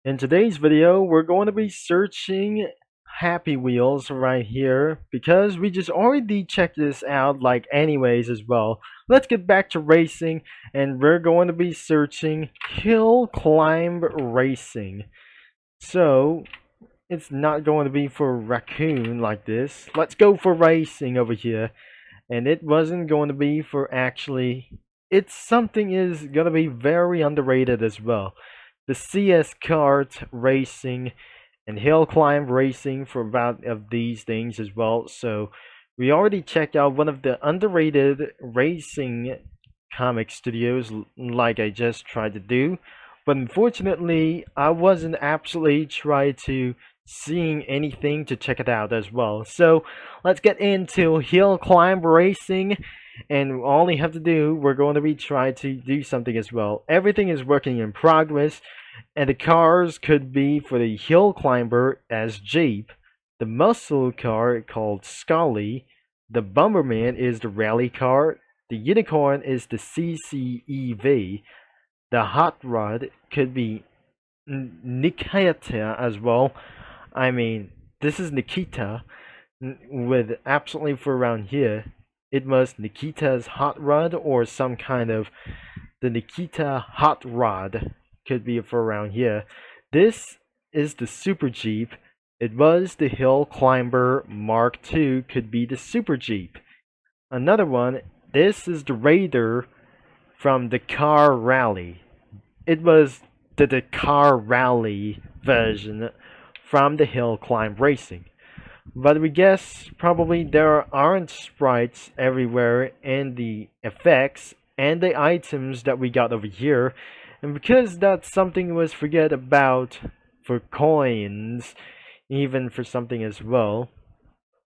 In today's video, we're going to be searching Happy Wheels right here because we just already checked this out like anyways as well. Let's get back to racing and we're going to be searching Hill Climb Racing. So, it's not going to be for raccoon like this. Let's go for racing over here. And it wasn't going to be for actually, it's something is going to be very underrated as well. The CS kart racing and hill climb racing for about of these things as well. So we already checked out one of the underrated racing comic studios like I just tried to do. But unfortunately, I wasn't actually trying to seeing anything to check it out as well. So let's get into hill climb racing, and all you have to do, we're going to be trying to do something as well. Everything is working in progress, and the cars could be for the hill climber as Jeep, the muscle car called Scully, the Bomberman is the rally car, the unicorn is the CCEV, the hot rod could be Nikita as well. I mean, this is Nikita with absolutely for around here. It was Nikita's hot rod or some kind of the Nikita hot rod could be for around here. This is the Super Jeep. It was the Hill Climber Mark II could be the Super Jeep. Another one, this is the Raider from the Car Rally. It was the Car Rally version from the hill climb racing. But we guess probably there aren't sprites everywhere in the effects and the items that we got over here. And because that's something was forget about for coins, even for something as well,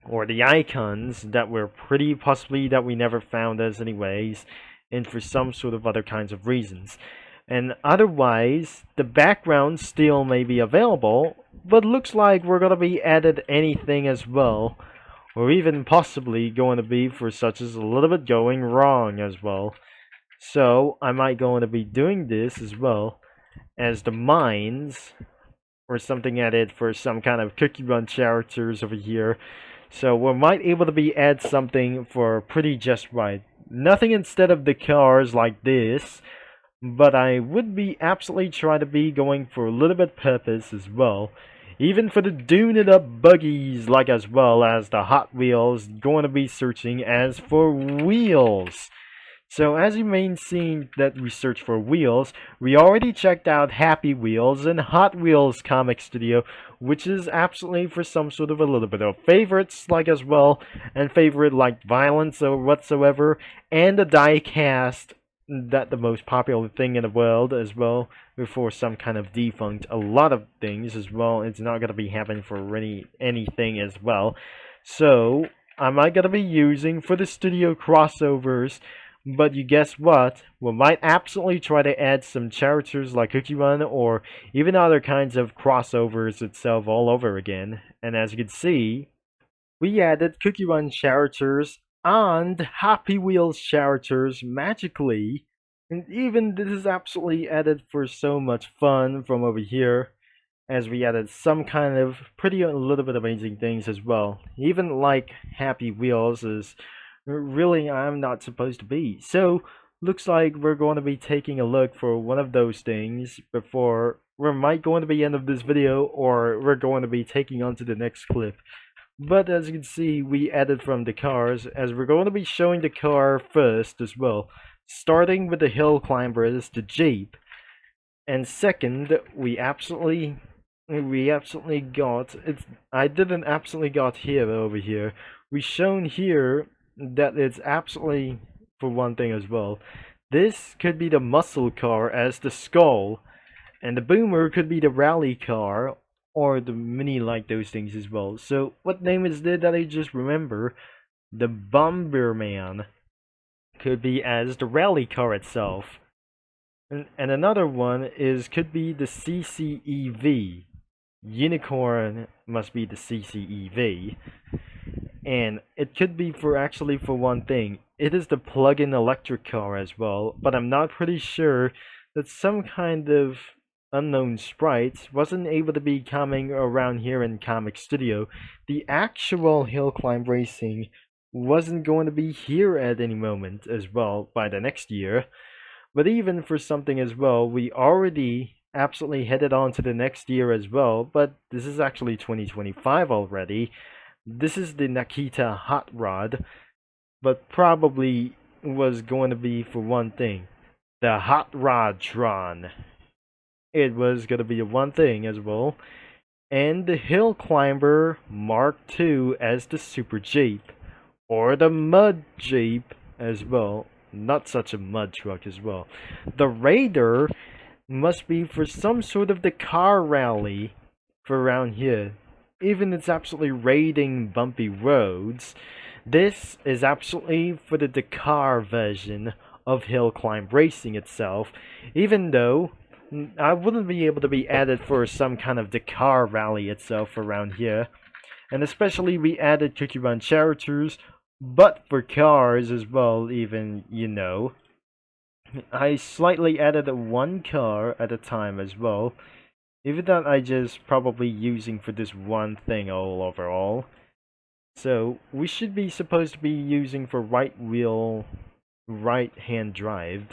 or the icons that were pretty possibly that we never found as anyways, and for some sort of other kinds of reasons. And otherwise, the background still may be available, but looks like we're gonna be added anything as well, or even possibly going to be for such as a little bit going wrong as well. So I might going to be doing this as well as the mines or something added for some kind of cookie run characters over here. So we might able to be add something for pretty just right. Nothing instead of the cars like this, but I would be absolutely trying to be going for a little bit purpose as well. Even for the doing it up buggies, like as well as the Hot Wheels, going to be searching as for wheels. So as you may see that we search for wheels, we already checked out Happy Wheels and Hot Wheels Comic Studio, which is absolutely for some sort of a little bit of favorites like as well, and favorite like violence or whatsoever, and the die cast that the most popular thing in the world as well before some kind of defunct a lot of things as well. It's not going to be happening for anything as well. So I might going to be using for the studio crossovers, but you guess what, we might absolutely try to add some characters like Cookie Run or even other kinds of crossovers itself all over again. And as you can see, we added Cookie Run characters and Happy Wheels characters magically, and even this is absolutely added for so much fun from over here, as we added some kind of pretty a little bit amazing things as well. Even like Happy Wheels is really I'm not supposed to be. So looks like we're going to be taking a look for one of those things before we might going to be end of this video, or we're going to be taking on to the next clip. But as you can see, we added from the cars, as we're going to be showing the car first as well. Starting with the hill climber is the Jeep. And second, we absolutely got it's I didn't absolutely got here over here. We shown here that it's absolutely for one thing as well. This could be the muscle car as the skull, and the boomer could be the rally car or the mini like those things as well. So what name is it that I just remember? The Bomberman could be as the rally car itself. And another one is could be the CCEV. Unicorn must be the CCEV. And it could be for actually for one thing. It is the plug-in electric car as well, but I'm not pretty sure. That's some kind of unknown sprites wasn't able to be coming around here in Comic Studio, the actual hill climb racing wasn't going to be here at any moment as well by the next year. But even for something as well, we already absolutely headed on to the next year as well, but this is actually 2025 already. This is the Nakita Hot Rod, but probably was going to be for one thing, the Hot Rod Tron. It was going to be one thing as well, and the Hill Climber Mark II as the Super Jeep, or the Mud Jeep as well. Not such a mud truck as well. The Raider must be for some sort of the car rally for around here. Even it's absolutely raiding bumpy roads. This is absolutely for the Dakar version of hill climb racing itself, even though I wouldn't be able to be added for some kind of Dakar rally itself around here. And especially we added Cookie Run characters, but for cars as well, even, you know. I slightly added one car at a time as well. Even that I just probably using for this one thing all overall. So we should be supposed to be using for right wheel, right hand drive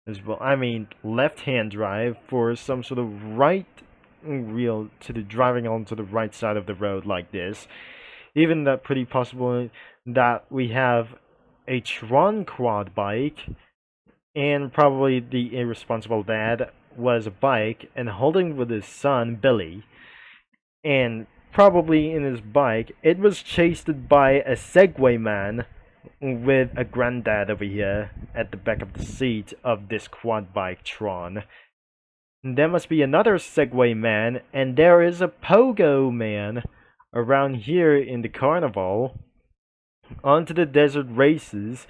as well. I mean left hand drive for some sort of right wheel to the driving onto the right side of the road like this. Even that pretty possible that we have a Tron quad bike, and probably the irresponsible dad was a bike and holding with his son Billy, and probably in his bike it was chased by a Segway man with a granddad over here at the back of the seat of this quad bike Tron. There must be another Segway man, and there is a Pogo man around here in the carnival. Onto the desert races,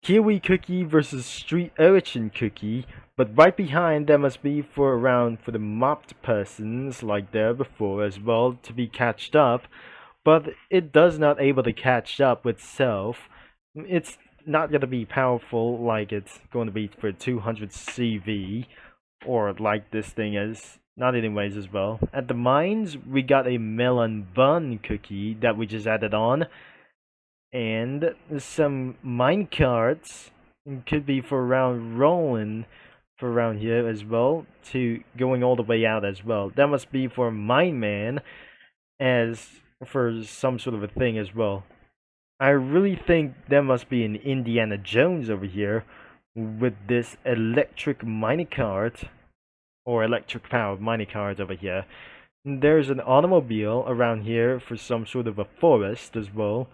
Kiwi Cookie versus Street Urchin Cookie, but right behind there must be for around for the mopped persons like there before as well to be catched up, but it does not able to catch up with self. It's not going to be powerful like it's going to be for 200 CV, or like this thing is. Not anyways as well. At the mines, we got a melon bun cookie that we just added on. And some mine carts. Could be for around rolling for around here as well. To going all the way out as well. That must be for Mine Man. As for some sort of a thing as well. I really think there must be an Indiana Jones over here. With this electric minecart. Or electric powered minecart over here. There's an automobile around here for some sort of a forest as well.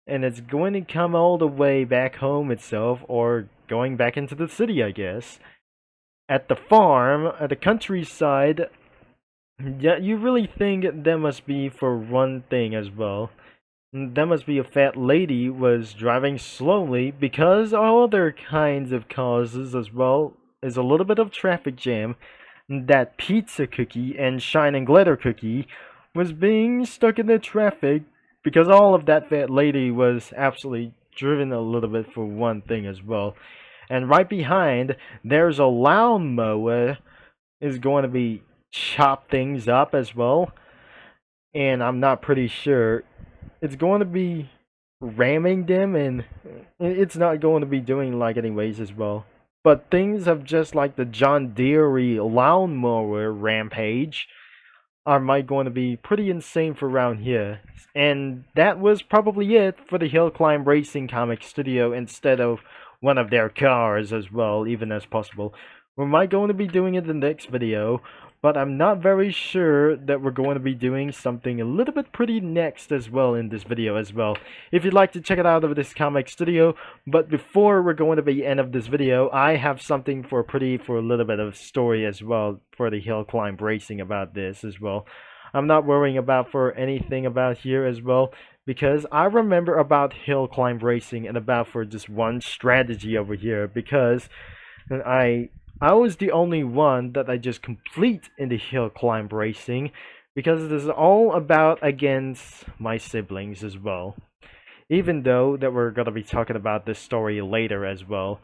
And it's going to come all the way back home itself, or going back into the city, I guess. At the farm, at the countryside, yeah, you really think there must be for one thing as well. There must be a fat lady was driving slowly because all other kinds of causes as well is a little bit of traffic jam. That pizza cookie and shine and glitter cookie was being stuck in the traffic because all of that fat lady was absolutely driven a little bit for one thing as well. And right behind, there's a lawnmower is going to be chop things up as well. And I'm not pretty sure. It's going to be ramming them, and it's not going to be doing like anyways as well. But things have just like the John Deere lawnmower rampage might going to be pretty insane for around here. And that was probably it for the Hill Climb Racing Comic Studio instead of one of their cars as well, even as possible. We might going to be doing it in the next video, but I'm not very sure that we're going to be doing something a little bit pretty next as well in this video as well. If you'd like to check it out of this comic studio, but before we're going to be end of this video, I have something for a little bit of story as well for the Hill Climb Racing about this as well. I'm not worrying about for anything about here as well, because I remember about Hill Climb Racing and about for just one strategy over here, because I was the only one that I just complete in the Hill Climb Racing, because this is all about against my siblings as well. Even though that we're gonna be talking about this story later as well.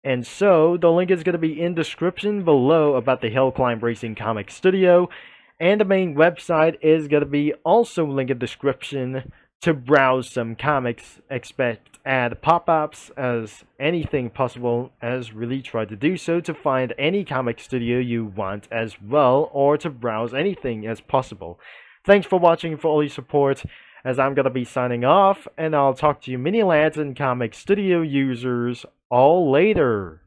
And so the link is going to be in description below about the Hill Climb Racing Comic Studio, and the main website is going to be also linked in the description to browse some comics. Expect ad pop-ups as anything possible, as really try to do so to find any comic studio you want as well, or to browse anything as possible. Thanks for watching, for all your support, as I'm gonna be signing off, and I'll talk to you mini lads and comic studio users all later.